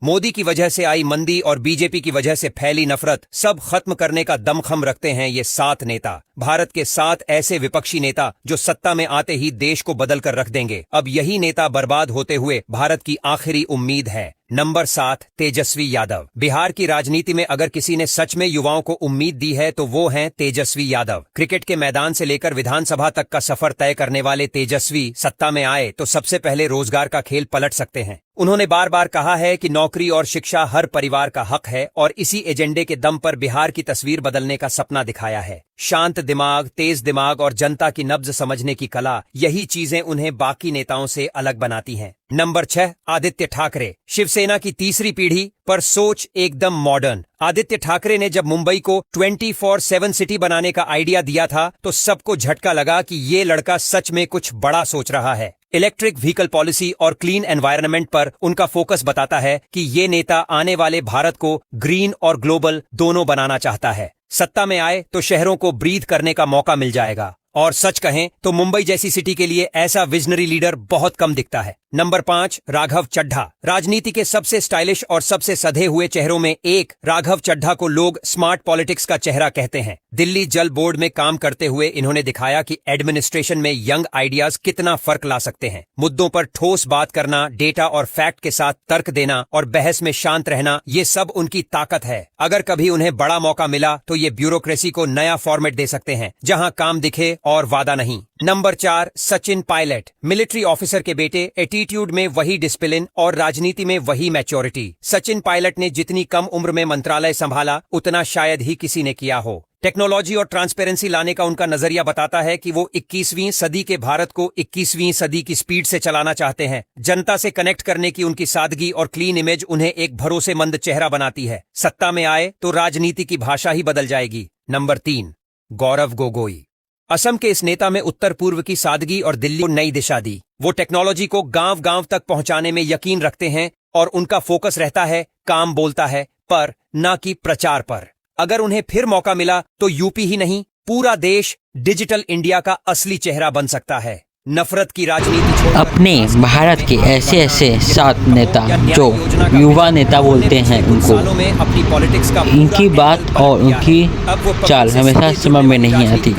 मोदी की वजह से आई मंदी और बीजेपी की वजह से फैली नफरत सब खत्म करने का दमखम रखते हैं ये 7 नेता। भारत के 7 ऐसे विपक्षी नेता जो सत्ता में आते ही देश को बदल कर रख देंगे। अब यही नेता बर्बाद होते हुए भारत की आखिरी उम्मीद है। नंबर 7, तेजस्वी यादव। बिहार की राजनीति में अगर किसी ने सच में युवाओं को उम्मीद दी है तो वो हैं तेजस्वी यादव। क्रिकेट के मैदान से लेकर विधानसभा तक का सफर तय करने वाले तेजस्वी सत्ता में आए तो सबसे पहले रोजगार का खेल पलट सकते हैं। उन्होंने बार बार कहा है कि नौकरी और शिक्षा हर परिवार का हक है और इसी एजेंडे के दम पर बिहार की तस्वीर बदलने का सपना दिखाया है। शांत दिमाग, तेज दिमाग और जनता की नब्ज समझने की कला, यही चीजें उन्हें बाकी नेताओं से अलग बनाती हैं। नंबर 6, आदित्य ठाकरे। शिवसेना की तीसरी पीढ़ी पर सोच एकदम मॉडर्न। आदित्य ठाकरे ने जब मुंबई को 24/7 सिटी बनाने का आइडिया दिया था तो सबको झटका लगा कि ये लड़का सच में कुछ बड़ा सोच रहा है। इलेक्ट्रिक व्हीकल पॉलिसी और क्लीन एनवायरनमेंट पर उनका फोकस बताता है कि ये नेता आने वाले भारत को ग्रीन और ग्लोबल दोनों बनाना चाहता है। सत्ता में आए तो शहरों को ब्रीथ करने का मौका मिल जाएगा और सच कहें तो मुंबई जैसी सिटी के लिए ऐसा विजनरी लीडर बहुत कम दिखता है। नंबर 5, राघव चड्ढा। राजनीति के सबसे स्टाइलिश और सबसे सधे हुए चेहरों में एक राघव चड्ढा को लोग स्मार्ट पॉलिटिक्स का चेहरा कहते हैं। दिल्ली जल बोर्ड में काम करते हुए इन्होंने दिखाया कि एडमिनिस्ट्रेशन में यंग आइडियाज कितना फर्क ला सकते हैं। मुद्दों पर ठोस बात करना, डेटा और फैक्ट के साथ तर्क देना और बहस में शांत रहना, ये सब उनकी ताकत है। अगर कभी उन्हें बड़ा मौका मिला तो ये ब्यूरोक्रेसी को नया फॉर्मेट दे सकते हैं जहां काम दिखे और वादा नहीं। Number 4, Sachin Pilot. Military officer के बेटे, एटीट्यूड में वही डिसिप्लिन और राजनीति में वही मैच्योरिटी। सचिन पायलट ने जितनी कम उम्र में मंत्रालय संभाला उतना शायद ही किसी ने किया हो। टेक्नोलॉजी और ट्रांसपेरेंसी लाने का उनका नजरिया बताता है कि वो 21वीं सदी के भारत को 21वीं सदी की स्पीड से चलाना चाहते हैं। जनता से कनेक्ट करने की उनकी सादगी और क्लीन इमेज उन्हें एक भरोसेमंद चेहरा बनाती है। सत्ता में आए तो राजनीति की भाषा ही बदल जाएगी। नंबर 3, गौरव गोगोई। असम के इस नेता में उत्तर पूर्व की सादगी और दिल्ली को नई दिशा दी। वो टेक्नोलॉजी को गांव गांव तक पहुंचाने में यकीन रखते हैं और उनका फोकस रहता है काम बोलता है पर न कि प्रचार पर। अगर उन्हें फिर मौका मिला तो यूपी ही नहीं पूरा देश डिजिटल इंडिया का असली चेहरा बन सकता है। नफरत की राजनीति छोड़कर अपने भारत के ऐसे 7 नेता जो युवा नेता बोलते हैं उनको अपनी पॉलिटिक्स का इनकी बात और उनकी चाल हमेशा समझ में नहीं आती।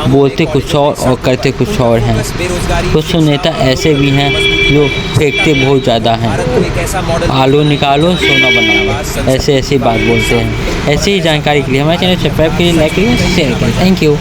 बोलते कुछ और करते कुछ और हैं। कुछ नेता ऐसे भी हैं जो फेंकते बहुत ज़्यादा हैं। आलू निकालो सोना बनाओ, ऐसे बात बोलते हैं। ऐसी ही जानकारी के लिए हमारे चैनल सब्सक्राइब करिए, लाइक करिए, शेयर करिए। Thank you.